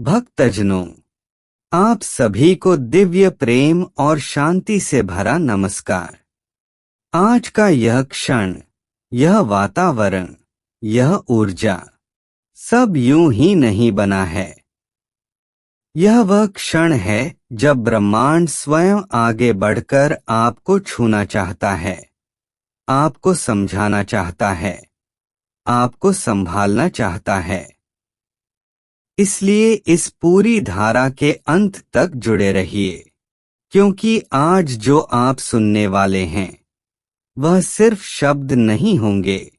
भक्तजनों, आप सभी को दिव्य प्रेम और शांति से भरा नमस्कार। आज का यह क्षण, यह वातावरण, यह ऊर्जा सब यूं ही नहीं बना है। यह वह क्षण है जब ब्रह्मांड स्वयं आगे बढ़कर आपको छूना चाहता है, आपको समझाना चाहता है, आपको संभालना चाहता है। इसलिए इस पूरी धारा के अंत तक जुड़े रहिए, क्योंकि आज जो आप सुनने वाले हैं वह सिर्फ शब्द नहीं होंगे,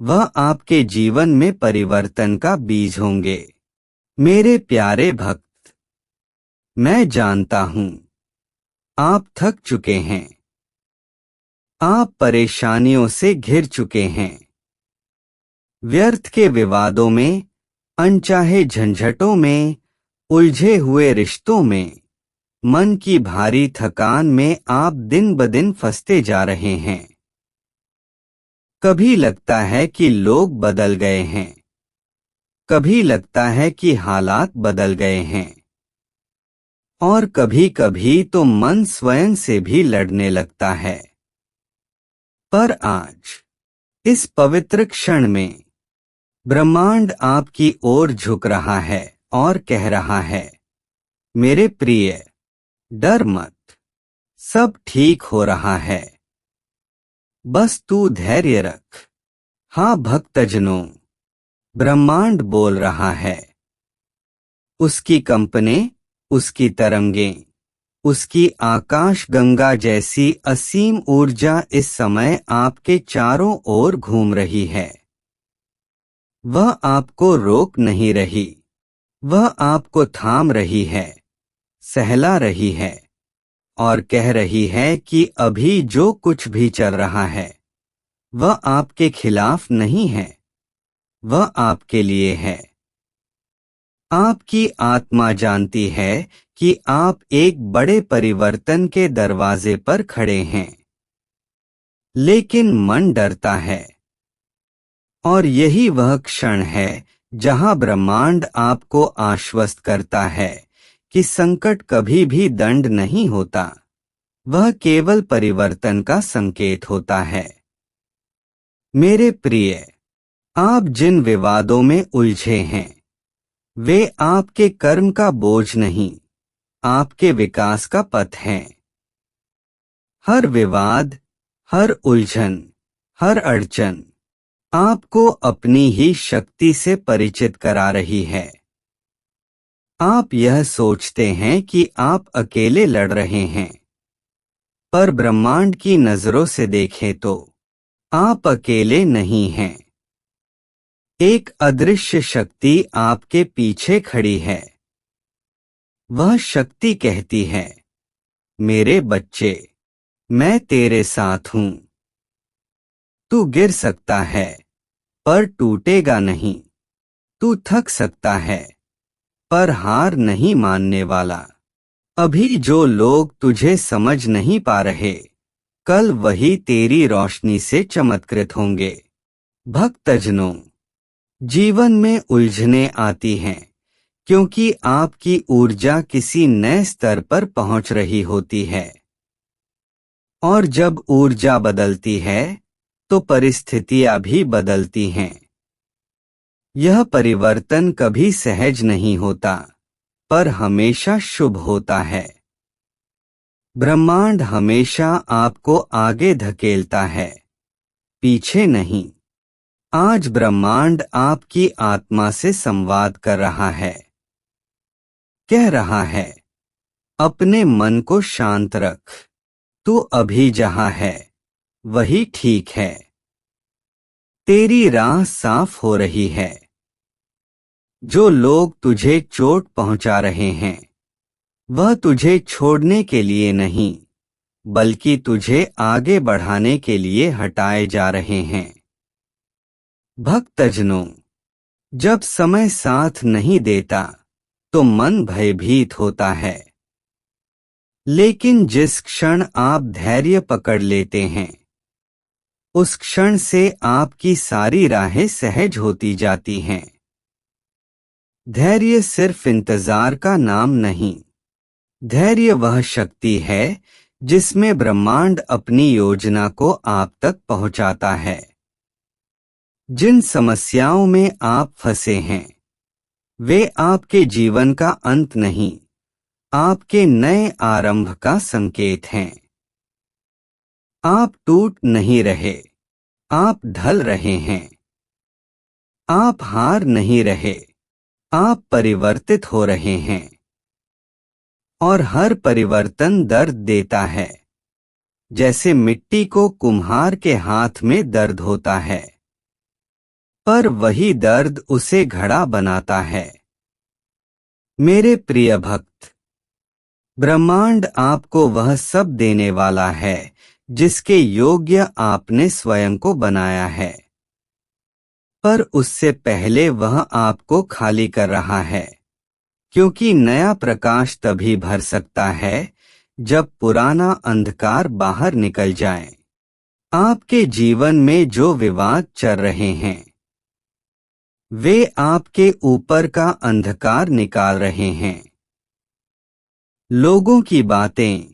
वह आपके जीवन में परिवर्तन का बीज होंगे। मेरे प्यारे भक्त, मैं जानता हूं आप थक चुके हैं, आप परेशानियों से घिर चुके हैं। व्यर्थ के विवादों में, अनचाहे झंझटों में, उलझे हुए रिश्तों में, मन की भारी थकान में आप दिन ब दिन फंसते जा रहे हैं। कभी लगता है कि लोग बदल गए हैं, कभी लगता है कि हालात बदल गए हैं, और कभी कभी तो मन स्वयं से भी लड़ने लगता है। पर आज इस पवित्र क्षण में ब्रह्मांड आपकी ओर झुक रहा है और कह रहा है, मेरे प्रिय, डर मत, सब ठीक हो रहा है, बस तू धैर्य रख। हाँ भक्तजनों, ब्रह्मांड बोल रहा है। उसकी कंपनें, उसकी तरंगें, उसकी आकाश गंगा जैसी असीम ऊर्जा इस समय आपके चारों ओर घूम रही है। वह आपको रोक नहीं रही, वह आपको थाम रही है, सहला रही है और कह रही है कि अभी जो कुछ भी चल रहा है वह आपके खिलाफ नहीं है, वह आपके लिए है। आपकी आत्मा जानती है कि आप एक बड़े परिवर्तन के दरवाजे पर खड़े हैं, लेकिन मन डरता है। और यही वह क्षण है जहां ब्रह्मांड आपको आश्वस्त करता है कि संकट कभी भी दंड नहीं होता, वह केवल परिवर्तन का संकेत होता है। मेरे प्रिय, आप जिन विवादों में उलझे हैं वे आपके कर्म का बोझ नहीं, आपके विकास का पथ है। हर विवाद, हर उलझन, हर अड़चन आपको अपनी ही शक्ति से परिचित करा रही है। आप यह सोचते हैं कि आप अकेले लड़ रहे हैं, पर ब्रह्मांड की नजरों से देखें तो आप अकेले नहीं हैं। एक अदृश्य शक्ति आपके पीछे खड़ी है। वह शक्ति कहती है, मेरे बच्चे, मैं तेरे साथ हूं। तू गिर सकता है पर टूटेगा नहीं, तू थक सकता है पर हार नहीं मानने वाला। अभी जो लोग तुझे समझ नहीं पा रहे, कल वही तेरी रोशनी से चमत्कृत होंगे। भक्तजनों, जीवन में उलझने आती हैं क्योंकि आपकी ऊर्जा किसी नए स्तर पर पहुंच रही होती है। और जब ऊर्जा बदलती है तो परिस्थितियां भी बदलती हैं। यह परिवर्तन कभी सहज नहीं होता, पर हमेशा शुभ होता है। ब्रह्मांड हमेशा आपको आगे धकेलता है, पीछे नहीं। आज ब्रह्मांड आपकी आत्मा से संवाद कर रहा है, कह रहा है, अपने मन को शांत रख, तू अभी जहां है वही ठीक है। तेरी राह साफ हो रही है। जो लोग तुझे चोट पहुंचा रहे हैं वह तुझे छोड़ने के लिए नहीं, बल्कि तुझे आगे बढ़ाने के लिए हटाए जा रहे हैं। भक्तजनों, जब समय साथ नहीं देता तो मन भयभीत होता है, लेकिन जिस क्षण आप धैर्य पकड़ लेते हैं उस क्षण से आपकी सारी राहें सहज होती जाती हैं। धैर्य सिर्फ इंतजार का नाम नहीं। धैर्य वह शक्ति है जिसमें ब्रह्मांड अपनी योजना को आप तक पहुंचाता है। जिन समस्याओं में आप फंसे हैं वे आपके जीवन का अंत नहीं, आपके नए आरंभ का संकेत हैं। आप टूट नहीं रहे, आप ढल रहे हैं। आप हार नहीं रहे, आप परिवर्तित हो रहे हैं। और हर परिवर्तन दर्द देता है, जैसे मिट्टी को कुम्हार के हाथ में दर्द होता है, पर वही दर्द उसे घड़ा बनाता है। मेरे प्रिय भक्त, ब्रह्मांड आपको वह सब देने वाला है जिसके योग्य आपने स्वयं को बनाया है, पर उससे पहले वह आपको खाली कर रहा है, क्योंकि नया प्रकाश तभी भर सकता है जब पुराना अंधकार बाहर निकल जाए। आपके जीवन में जो विवाद चल रहे हैं वे आपके ऊपर का अंधकार निकाल रहे हैं। लोगों की बातें,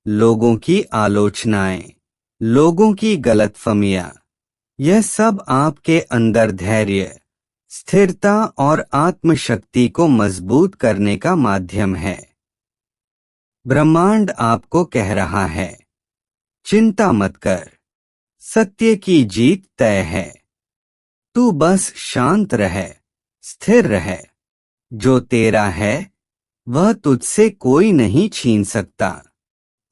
लोगों की आलोचनाएं, लोगों की गलतफहमियां, यह सब आपके अंदर धैर्य, स्थिरता और आत्मशक्ति को मजबूत करने का माध्यम है। ब्रह्मांड आपको कह रहा है, चिंता मत कर, सत्य की जीत तय है। तू बस शांत रह, स्थिर रह। जो तेरा है वह तुझसे कोई नहीं छीन सकता,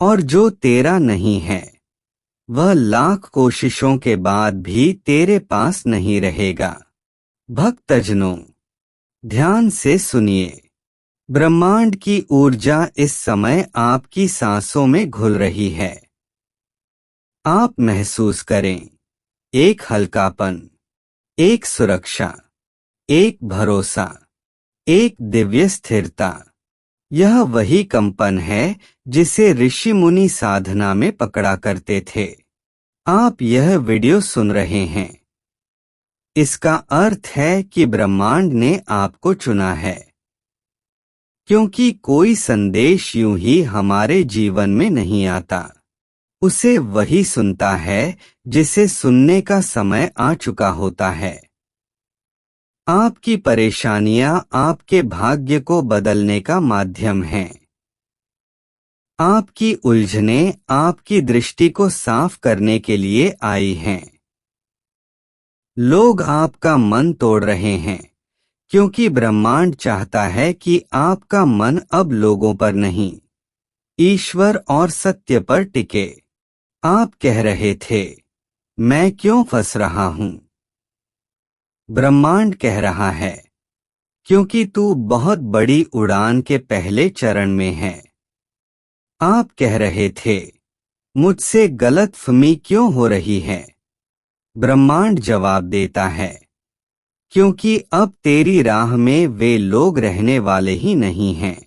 और जो तेरा नहीं है वह लाख कोशिशों के बाद भी तेरे पास नहीं रहेगा। भक्तजनों, ध्यान से सुनिए। ब्रह्मांड की ऊर्जा इस समय आपकी सांसों में घुल रही है। आप महसूस करें एक हल्कापन, एक सुरक्षा, एक भरोसा, एक दिव्य स्थिरता। यह वही कंपन है जिसे ऋषि मुनि साधना में पकड़ा करते थे। आप यह वीडियो सुन रहे हैं, इसका अर्थ है कि ब्रह्मांड ने आपको चुना है, क्योंकि कोई संदेश यूं ही हमारे जीवन में नहीं आता। उसे वही सुनता है जिसे सुनने का समय आ चुका होता है। आपकी परेशानियां आपके भाग्य को बदलने का माध्यम हैं। आपकी उलझनें आपकी दृष्टि को साफ करने के लिए आई हैं। लोग आपका मन तोड़ रहे हैं, क्योंकि ब्रह्मांड चाहता है कि आपका मन अब लोगों पर नहीं, ईश्वर और सत्य पर टिके। आप कह रहे थे, मैं क्यों फंस रहा हूं? ब्रह्मांड कह रहा है, क्योंकि तू बहुत बड़ी उड़ान के पहले चरण में है। आप कह रहे थे, मुझसे गलतफहमी क्यों हो रही है? ब्रह्मांड जवाब देता है, क्योंकि अब तेरी राह में वे लोग रहने वाले ही नहीं हैं।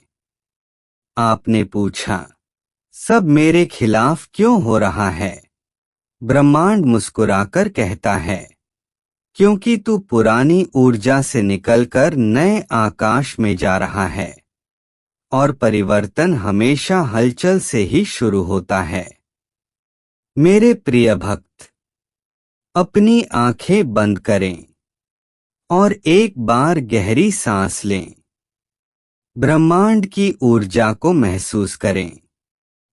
आपने पूछा, सब मेरे खिलाफ क्यों हो रहा है? ब्रह्मांड मुस्कुराकर कहता है, क्योंकि तू पुरानी ऊर्जा से निकलकर नए आकाश में जा रहा है, और परिवर्तन हमेशा हलचल से ही शुरू होता है। मेरे प्रिय भक्त, अपनी आंखें बंद करें और एक बार गहरी सांस लें। ब्रह्मांड की ऊर्जा को महसूस करें।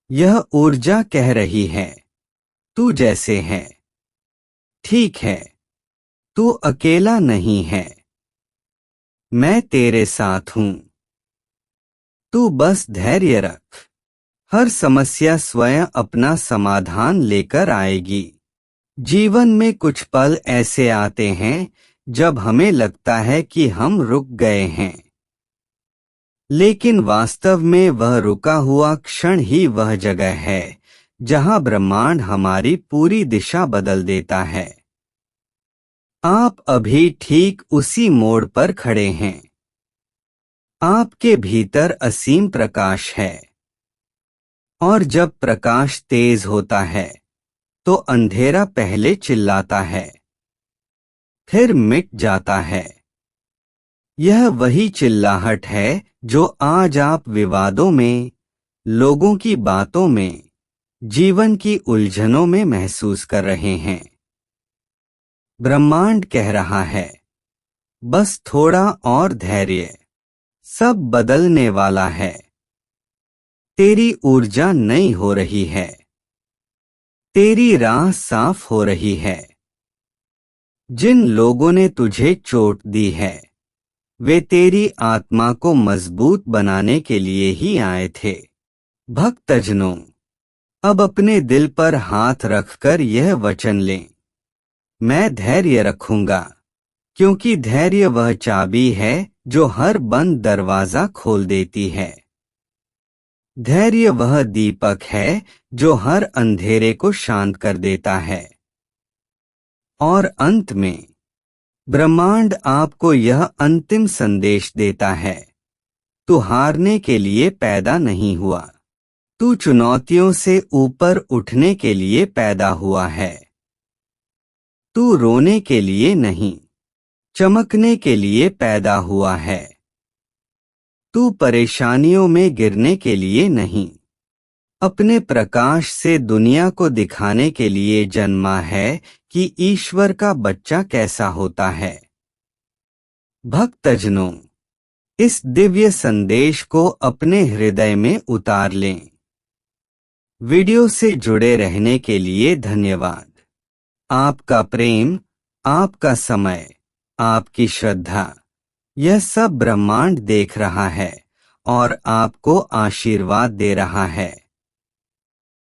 यह ऊर्जा कह रही है, तू जैसे है ठीक है, तू अकेला नहीं है, मैं तेरे साथ हूं। तू बस धैर्य रख, हर समस्या स्वयं अपना समाधान लेकर आएगी। जीवन में कुछ पल ऐसे आते हैं जब हमें लगता है कि हम रुक गए हैं, लेकिन वास्तव में वह रुका हुआ क्षण ही वह जगह है जहां ब्रह्मांड हमारी पूरी दिशा बदल देता है। आप अभी ठीक उसी मोड़ पर खड़े हैं। आपके भीतर असीम प्रकाश है, और जब प्रकाश तेज होता है तो अंधेरा पहले चिल्लाता है, फिर मिट जाता है। यह वही चिल्लाहट है जो आज आप विवादों में, लोगों की बातों में, जीवन की उलझनों में महसूस कर रहे हैं। ब्रह्मांड कह रहा है, बस थोड़ा और धैर्य, सब बदलने वाला है। तेरी ऊर्जा नई हो रही है, तेरी राह साफ हो रही है। जिन लोगों ने तुझे चोट दी है, वे तेरी आत्मा को मजबूत बनाने के लिए ही आए थे। भक्तजनों, अब अपने दिल पर हाथ रखकर यह वचन लें, मैं धैर्य रखूंगा, क्योंकि धैर्य वह चाबी है जो हर बंद दरवाजा खोल देती है। धैर्य वह दीपक है जो हर अंधेरे को शांत कर देता है। और अंत में ब्रह्मांड आपको यह अंतिम संदेश देता है, तू हारने के लिए पैदा नहीं हुआ, तू चुनौतियों से ऊपर उठने के लिए पैदा हुआ है। तू रोने के लिए नहीं, चमकने के लिए पैदा हुआ है। तू परेशानियों में गिरने के लिए नहीं, अपने प्रकाश से दुनिया को दिखाने के लिए जन्मा है कि ईश्वर का बच्चा कैसा होता है। भक्तजनों, इस दिव्य संदेश को अपने हृदय में उतार लें। वीडियो से जुड़े रहने के लिए धन्यवाद। आपका प्रेम, आपका समय, आपकी श्रद्धा, यह सब ब्रह्मांड देख रहा है और आपको आशीर्वाद दे रहा है।